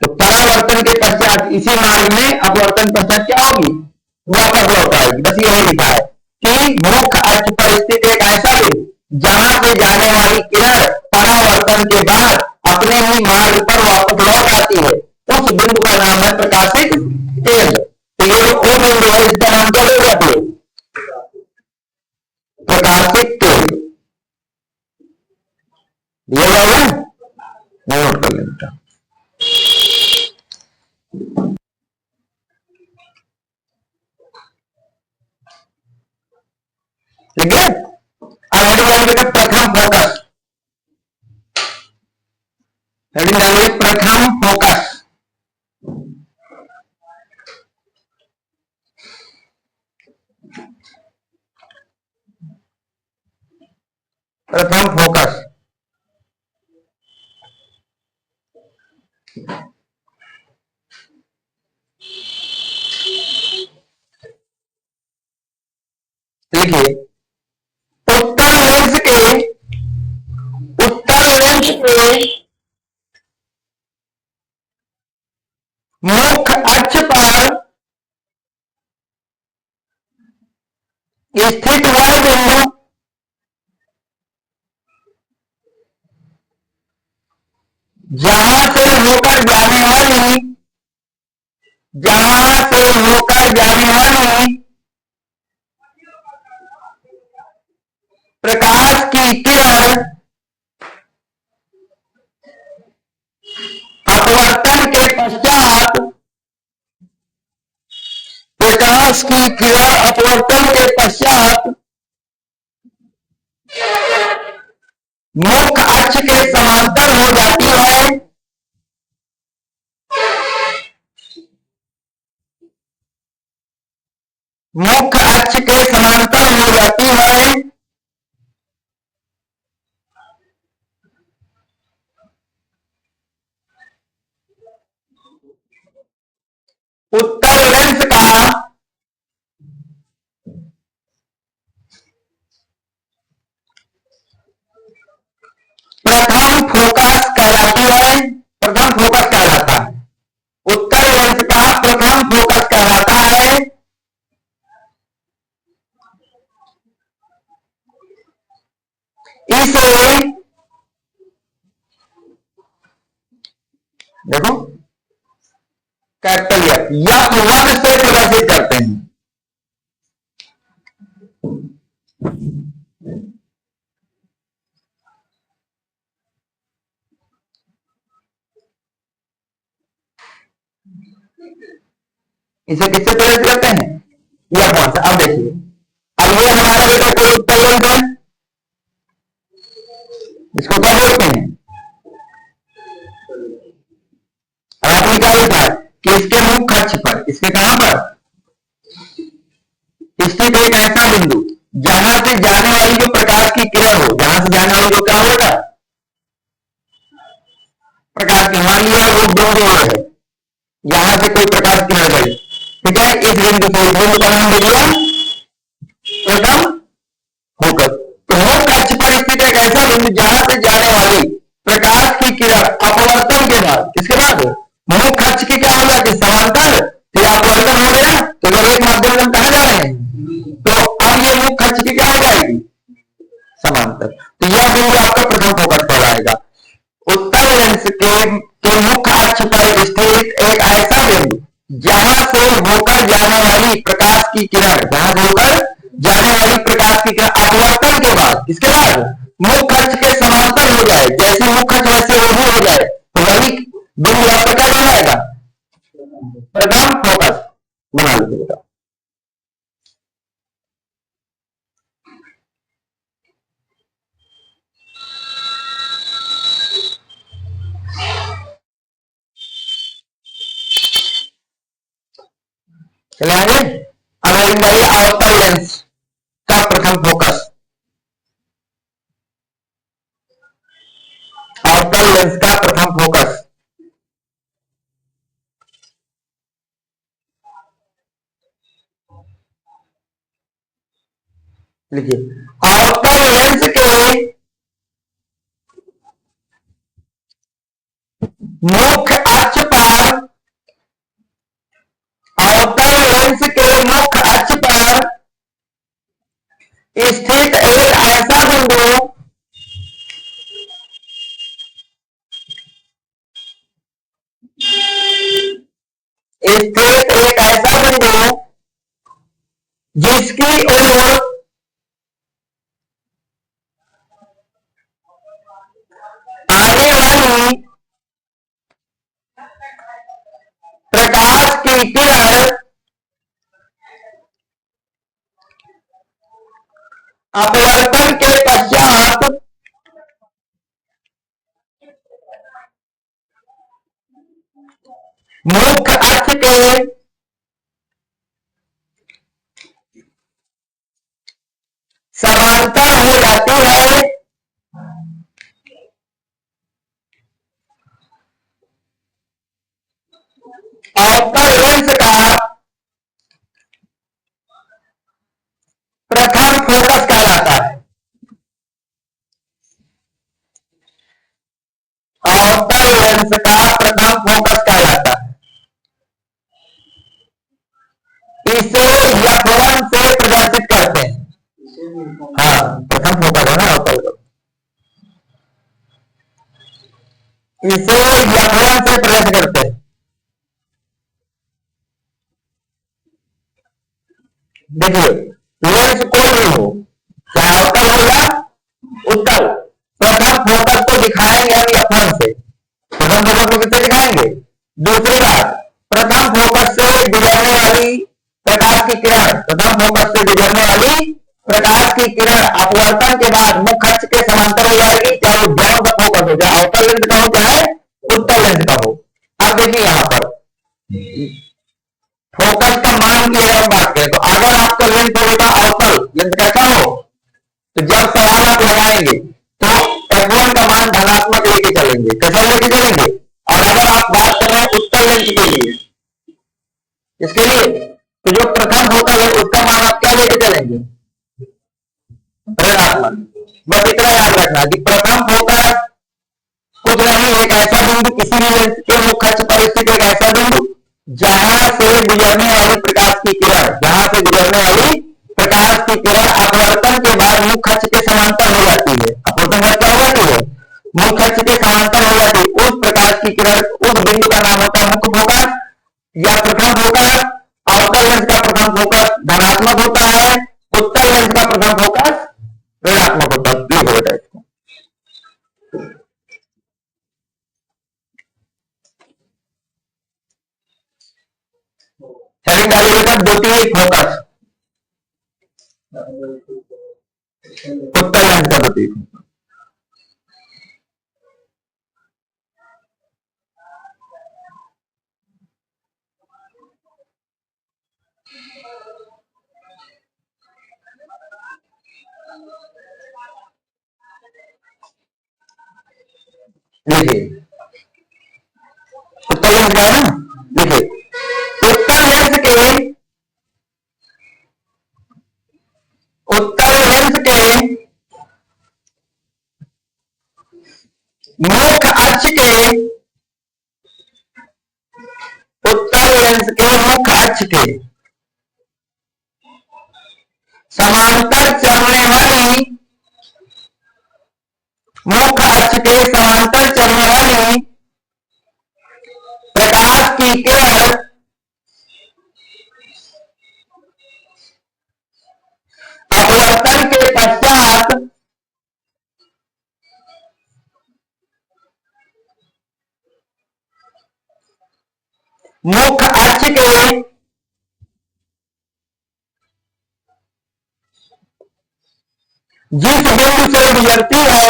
तो परावर्तन के पश्चात इसी मार्ग में अपवर्तन पश्चात क्या होगी, वापस लौट आएगी। बस यही लिखा है कि मुख्य अक्ष पर स्थित एक ऐसा बिंदु जहां से जाने वाली किरण परावर्तन के बाद अपने ही मार्ग पर वापस लौट आती है, उस बिंदु का नाम है प्रकाशिक केंद्र। तो ये जो ओ बिंदु है इसका नाम क्या दे जाती है, प्रकाशिक केंद्र। ये जाएगा नोट कर लेता। ठीक है, अब हेडिंग डालेंगे प्रथम फोकस, हेडिंग डालेंगे प्रथम फोकस। प्रथम फोकस देखिए उत्तर लेंस के मुख्य अक्ष पर स्थित वह बिंदु जहां से होकर जाने वाली प्रकाश की किरण अपवर्तन के पश्चात मुख्य अक्ष के समांतर हो जाती है, मुख्य अक्ष के समांतर हो जाती है उत्तर लेंस का प्रथम फोकस कहलाती है, प्रथम फोकस कहलाता है, उत्तर लेंस का प्रथम फोकस कहलाता है। इसे देखो कैपिटल एफ वन से प्रदर्शित करते हैं, इसे किससे प्रदर्शित करते हैं, यह वन से। अब देखिए अब ये हमारा बेटा कोई उत्तर लेंस है, इसको क्या बोलते हैं, अब आपने क्या लिखा कि इसके मुख्य अक्ष पर, इसके कहां पर स्थित एक ऐसा बिंदु जहां से जाने वाली जो प्रकाश की किरण हो, जहां से जाने वाली जो क्या होगा प्रकाश की, मान लिया वो बिंदु है, यहां से कोई प्रकाश किरण गई, ठीक है, इस बिंदु से इस बिंदु का नाम दे दिया प्रथम फोकस। तो मुख्य अक्ष पर स्थित एक ऐसा बिंदु जहां से जाने वाली प्रकाश की किरण अपवर्तन के बाद, किसके बाद मुख्य अक्ष की क्या हो जाती है, समांतर, फिर अपवर्तन हो गया तो जब एक माध्यम हम कहा जा रहे हैं, तो अब ये मुख्य अक्ष की क्या हो जाएगी, समांतर। तो यह बिंदु आपका प्रथम फोकस कहलाएगा। उत्तर लेंस के मुख्य अक्ष पर स्थित एक ऐसा बिंदु जहां से होकर जाने वाली प्रकाश की किरण, जहां से होकर जाने वाली प्रकाश की किरण अपवर्तन के बाद, इसके बाद मुख्य अक्ष के समांतर हो जाए, जैसे मुख्य अक्ष वैसे वो भी हो जाए, तो बिंदु यहाँ पर क्या बनाएगा, प्रथम फोकस बना लीजिएगा। चले आगे। अब आइए अवतल लेंस का प्रथम फोकस, अवतल लेंस का प्रथम फोकस। लिखिए, अवतल लेंस के मुख्य अक्ष पर, अवतल लेंस के मुख्य अक्ष पर स्थित एक ऐसा बिंदु जिसकी ओर आने वाली प्रकाश की किरण अपवर्तन के पश्चात मुख्य अक्ष के समांतर हो जाती है। अवतल लेंस का प्रथम फोकस कहलाता है। अवतल लेंस का प्रथम फोकस कहलाता है। इसे F1 से प्रदर्शित करते हैं। हाँ, प्रथम फोकस है ना अवतल का। इसे F1 से प्रदर्शित करते हैं। देखिए, लेंस कोई भी हो, चाहे अवतल हो या उत्तल, प्रथम फोकस को दिखाएंगे हम F1 से। प्रथम फोकस को किससे दिखाएंगे? दूसरी बात, प्रथम फोकस से गुजरने वाली प्रकाश की किरण, प्रथम फोकस से गुजरने वाली प्रकाश की किरण अपवर्तन के बाद मुख्य अक्ष के समांतर हो जाएगी, चाहे वो ज्ञान का फोकस हो, चाहे अवतल लेंस का हो, चाहे उत्तल लेंस का हो। अब देखिए यहां पर फोकस का मान की अगर हम बात करें तो अगर आपका लेंस होगा अवतल लेंस कैसा हो, तो जब सवाल आप लगाएंगे तो F1 का मान धनात्मक लेके चलेंगे। कैसा लेके चलेंगे? और अगर आप बात कर रहे हैं उत्तल लेंस के लिए, इसके लिए तो जो प्रथम फोकस है उसका मान आप क्या लेके चलेंगे? ऋणात्मक। बस इतना याद रखना कि प्रथम फोकस कुछ नहीं, एक ऐसा बिंदु, किसी भी लेंस के मुख्य अक्ष पर स्थित एक ऐसा बिंदु जहां से गुजरने वाली प्रकाश की किरण, जहां से गुजरने वाली प्रकाश की किरण अपवर्तन के बाद मुख्य अक्ष के समांतर हो जाती है। अपवर्तन क्या हो जाती है? मुख्य अक्ष के समांतर हो जाती है। उस प्रकाश की किरण, उस बिंदु का नाम होता है मुख्य फोकस या प्रथम फोकस। अवतल लेंस का प्रथम फोकस धनात्मक होता है, उत्तल लेंस का प्रथम फोकस ऋणात्मक होता है। क्लियर हो जाता है इसको। सेकंड डालिएगा द्वितीय फोकस, उत्तल लेंस का द्वितीय फोकस। देखिए उत्तल लेंस का है ना, देखिए उत्तल लेंस के, उत्तल लेंस के मुख्य अक्ष के, उत्तल लेंस के मुख्य अक्ष के समांतर चलने वाली, मुख्य अक्ष के समांतर चलने वाली प्रकाश की किरण अपवर्तन के पश्चात मुख्य अक्ष के जिस बिंदु से गुजरती है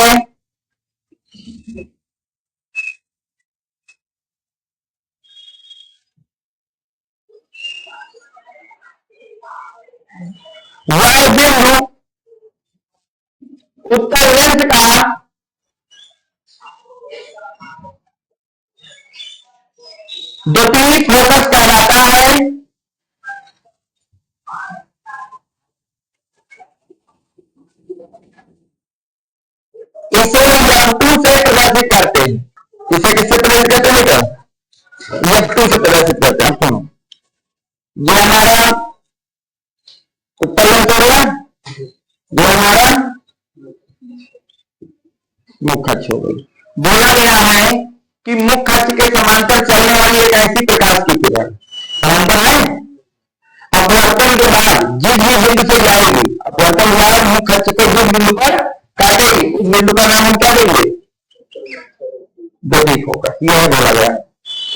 वह बिंदु उत्तर लेंस का द्वितीयक फोकस कहलाता है। इसे F2 से प्रदर्शित करते हैं। इसे किससे प्रदर्शित करते हैं बेटा? F2 से प्रदर्शित करते हैं। सुनो, ये हमारा उत्तर लेंस हो गया, ये हमारा मुख्य अक्ष हो गई। बोला गया है कि मुख्य अक्ष के समांतर चलने वाली एक ऐसी प्रकाश की किरण समांतर है, अपवर्तन के बाद जिस भी बिंदु से जाएगी, अपवर्तन के बाद मुख्य अक्ष को जिस बिंदु पर काटेगी उस बिंदु का नाम हम क्या देंगे? द्वितीयक फोकस। यह बोला गया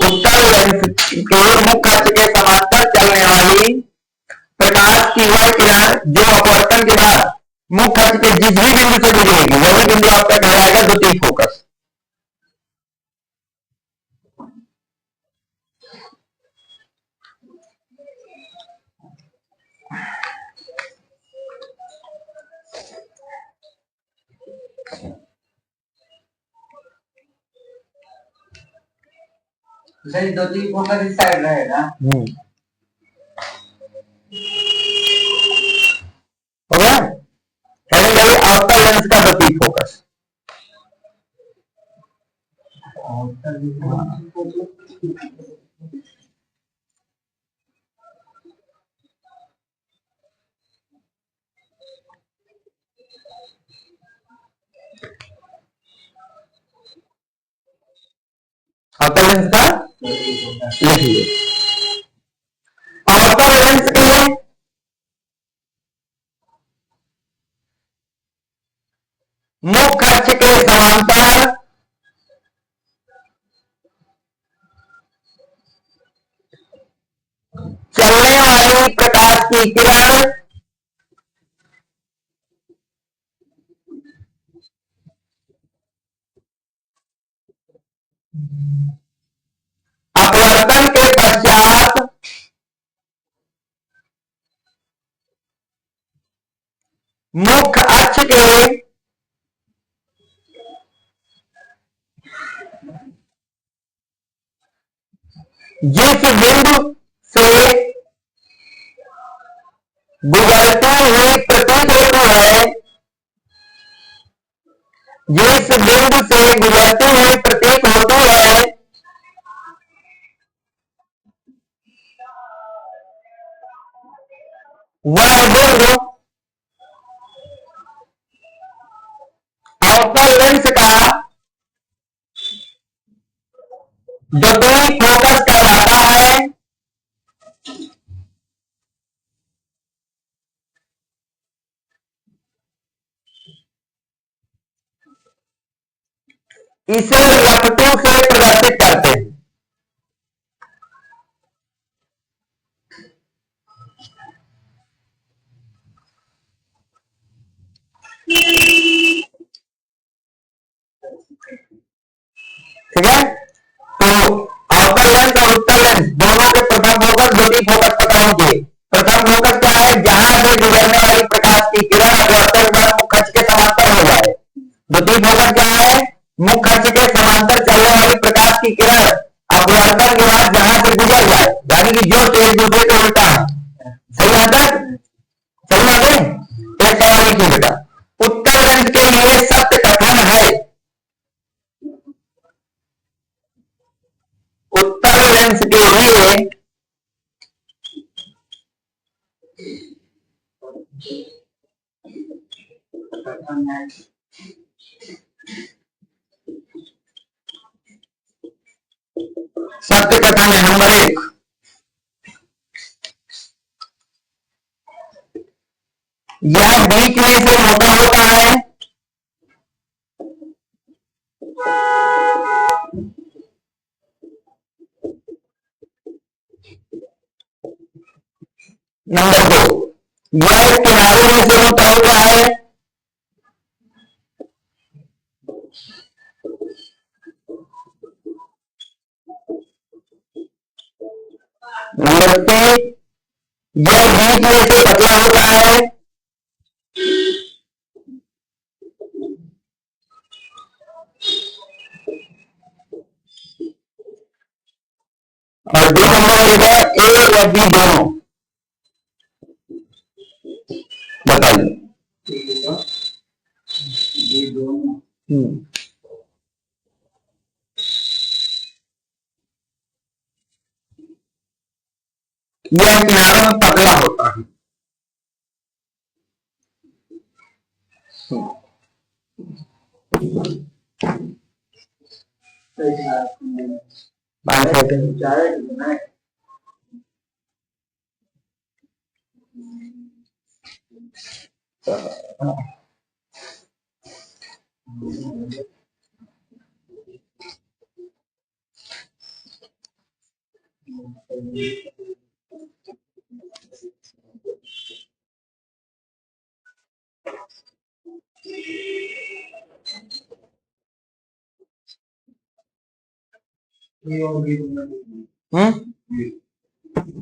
उत्तर लेंस के मुख्य अक्ष के समांतर चलने वाली प्रकाश की वह किरण जो अपवर्तन के बाद मुख्य अक्ष के जिस भी बिंदु से गुजरेगी वही बिंदु आपका कहलाएगा द्वितीयक फोकस। सही, दो तीन फोकस इस साइड रहेगा। हो गया अवतल लेंस का द्वितीयक फोकस। अवतल लेंस का लिखिए, अवतल लेंस के मुख्य अक्ष के समांतर चलने वाली प्रकाश की किरण अपवर्तन के पश्चात मुख्य अक्ष के जिस बिंदु से गुजरती हुई प्रतीत होती है, जिस बिंदु से गुजरती हुई प्रतीत होती है वह बिंदु अवतल लेंस का द्वितीयक फोकस कहलाता है। इसे F2 से प्रदर्शित करते हैं। ठीक है, तो अवतल लेंस और उत्तल लेंस दोनों के प्रथम फोकस द्वितीयक फोकस पर पहुंचे। प्रथम फोकस क्या है? जहां से गुजरने वाली प्रकाश की किरण अपवर्तन के बाद मुख्य अक्ष के समांतर हो जाए। द्वितीयक फोकस क्या है? मुख्य अक्ष के समांतर चलने वाली प्रकाश की किरण अपवर्तन के बाद जहां से गुजर जाए, यानी कि जो एक दूसरे के उल्टा है। सही बात है? सही बात है? एक सवाल लिखिए बेटा, उत्तल लेंस के लिए सत्य कथन है, उत्तल लेंस के लिए सत्य कथन है नंबर 1, यह बीच में से मोटा होता है। नंबर 2, यह किनारे में से होता हुआ है। नंबर 3, यह बीच में से पतला होता है। और डी नंबर होगा ए या बी दोनों। बताइए। यह किनारों में पतला होता है।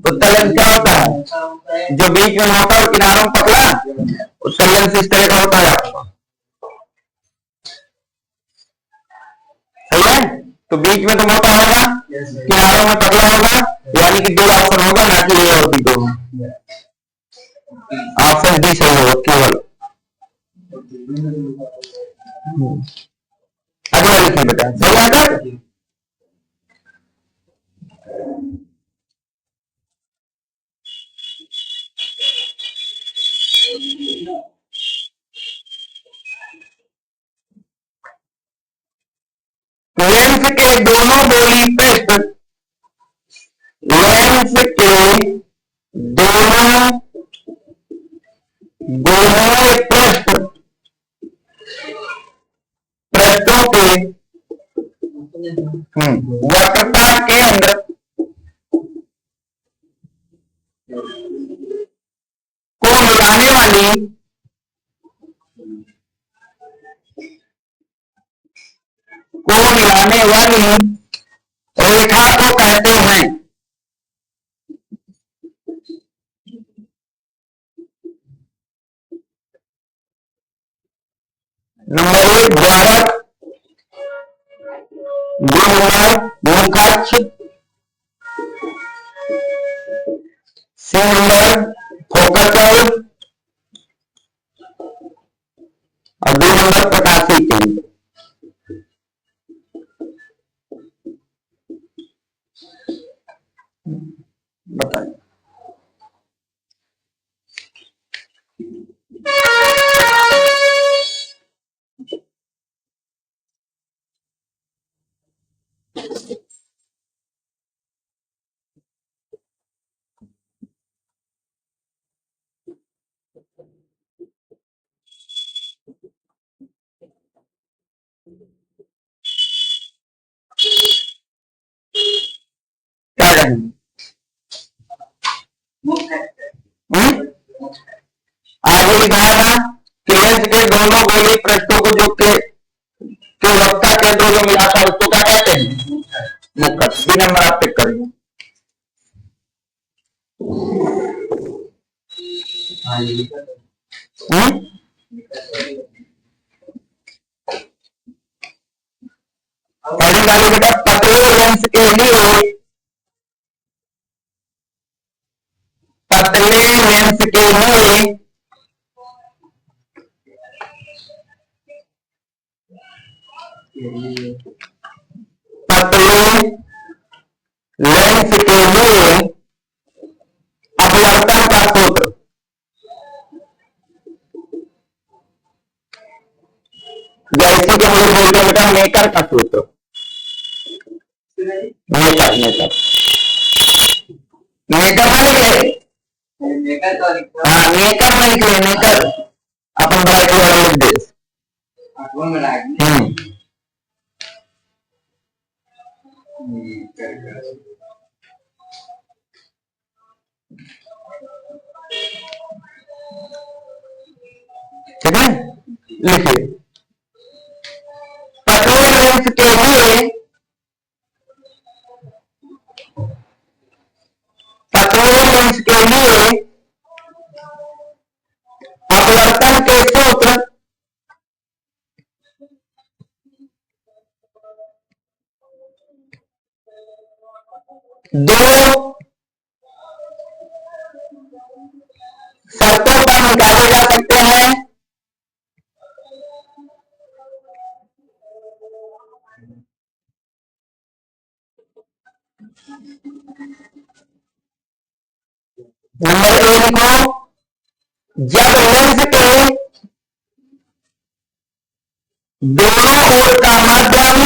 उत्तलन क्या होता है? जो बीच में मोटा और किनारों में पतला, उत्तलन से इस तरह का होता है आपका। सही है? तो बीच में तो मोटा होगा, किनारों में पतला होगा, यानी कि 2 ऑप्शन होगा, ना कि ये और बी दोनों। ऑप्शन डी सही होगा केवल। अगला लिखिए बेटा, सही आंसर। लेंस के दोनों गोली पृष्ठ, लेंस के दोनों गोलीय पृष्ठ, पृष्ठों के वक्रता केंद्र को मिलाने वाली रेखा को कहते हैं। नंबर 1 द्वारक, 2 नंबर मुखाक्ष, 3 नंबर फोकल और 2 नंबर प्रकाशीय केंद्र। बताइए। क्या कहेंगे? आगे लिखा है ना कि लेंस के दोनों गोलीय पृष्ठों को जो के वक्ता केंद्र जो मिलाता है उसको क्या कहते हैं? मुखर। बी नंबर आप टिक करेंगे। पहली वाली बेटा पतले लेंस के लिए, पतले लेंस के लिए पतले लेंस के लिए अपवर्तन का सूत्र, जैसे कि हम लोग बोलते हैं बेटा मेकर का सूत्र, मेकर मेकर मेकर में लिखे, हाँ मेकर में लिखे, मेकर अपन ब्राइट वाला लिख दे। ठीक है, लिखिए पतले लेंस के लिए अपवर्तन के सूत्र दो शर्तों पर निकाले जा सकते हैं। नंबर ए लिखो, जब लेंस के दोनों ओर का माध्यम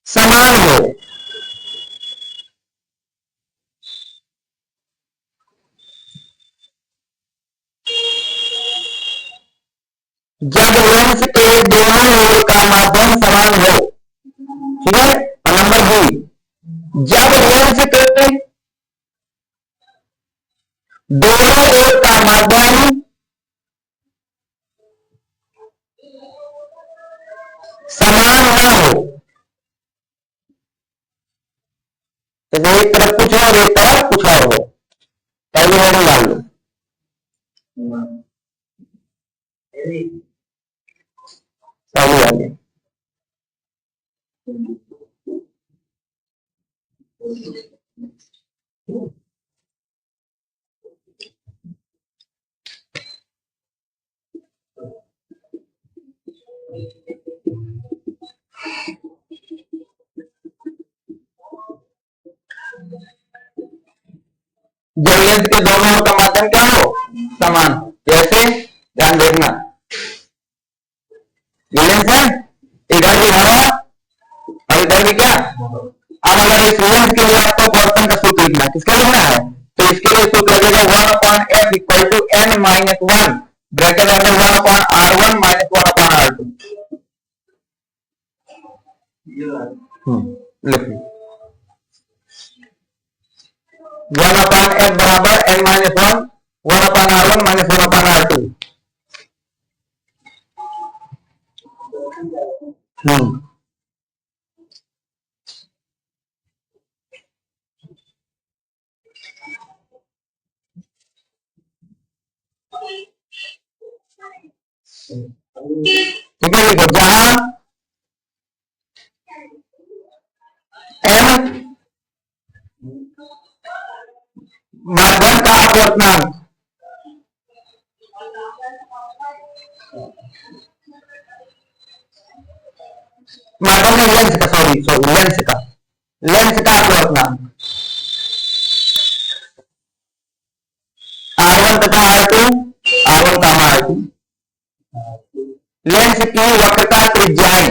समान हो। जब लेंस के दोनों ओर का माध्यम समान हो, ठीक है। और नंबर बी, जब लेंस के दोनों ओर का माध्यम समान ना हो, तो एक तरफ कुछ और एक तरफ कुछ और हो, पहले वाली डाल लो। पहली वाली जब लेंस के दोनों ओर का माध्यम क्या हो, समान। जैसे ध्यान देखना, ये लेंस है, इधर भी हवा और इधर भी क्या। अब अगर इस लेंस के लिए आपको अपवर्तन का सूत्र लिखना है, किसका लिखना है, तो इसके लिए सूत्र लगेगा 1/f equal to n minus 1 bracket अंदर 1/r1 माइनस 1/r2। लिखिए 1/f बराबर n minus 1 1/r1 minus 1/r2। ठीक है, लिखो जहां m माध्यम का अपवर्तनांक माध्यम में लेंस का लेंस का अपवर्तनांक R1 तथा R1 का R2, लेंस की वक्रता त्रिज्याएं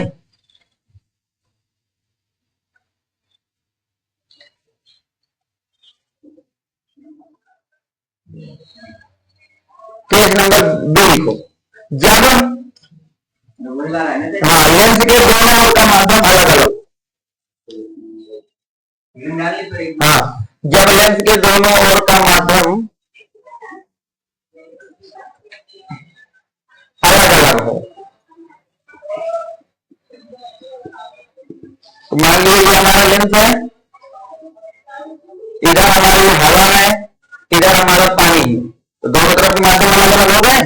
केस नंबर बी लिखो, जब लेंस के दोनों ओर का माध्यम अलग अलग, जब लेंस के दोनों ओर का माध्यम अलग अलग हो, तो मान लीजिए हमारा लेंस है, इधर हमारी हवा है, इधर हमारा पानी है, तो दोनों तरफ के माध्यम अलग अलग हो गए।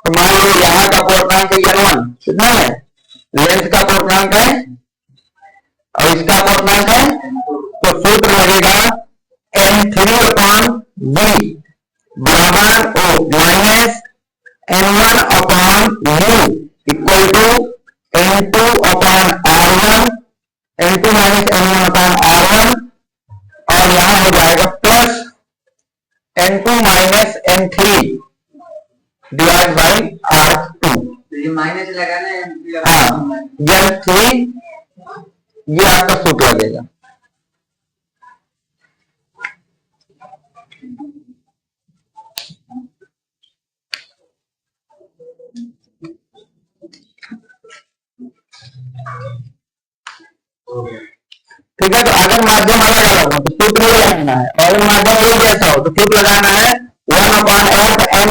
तो मान लीजिए यहाँ का पूर्णांक है n1, कितना है, लेंस का पूर्णांक है और इसका पूर्णांक है, तो सूत्र लगेगा n3/v बराबर O minus n1/u equal to n2/r1 n2 minus n1/r1 और यहां हो जाएगा plus n2 minus n3 divide by r2। ये माइनस लगाना है, हाँ, n3 ये आपका सूत्र लगेगा। ठीक है, तो अगर माध्यम अलग अलग हो तो सूत्र लगाना है, और माध्यम एक जैसा हो तो सूत्र लगाना है 1/f n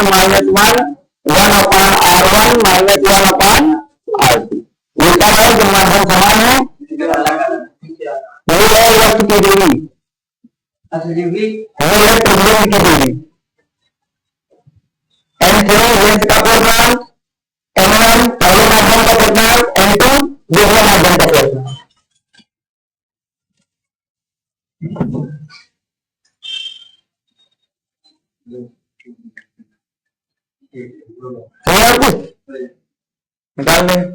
है जब माध्यम समान है, वो है वस्तु की दूरी, वो है प्रतिबिंब की दूरी। n3 लेंस का पूर्णांक, n1 पहले माध्यम का पूर्णांक, n2 दूसरे माध्यम का पूर्णांक। निकाल लें।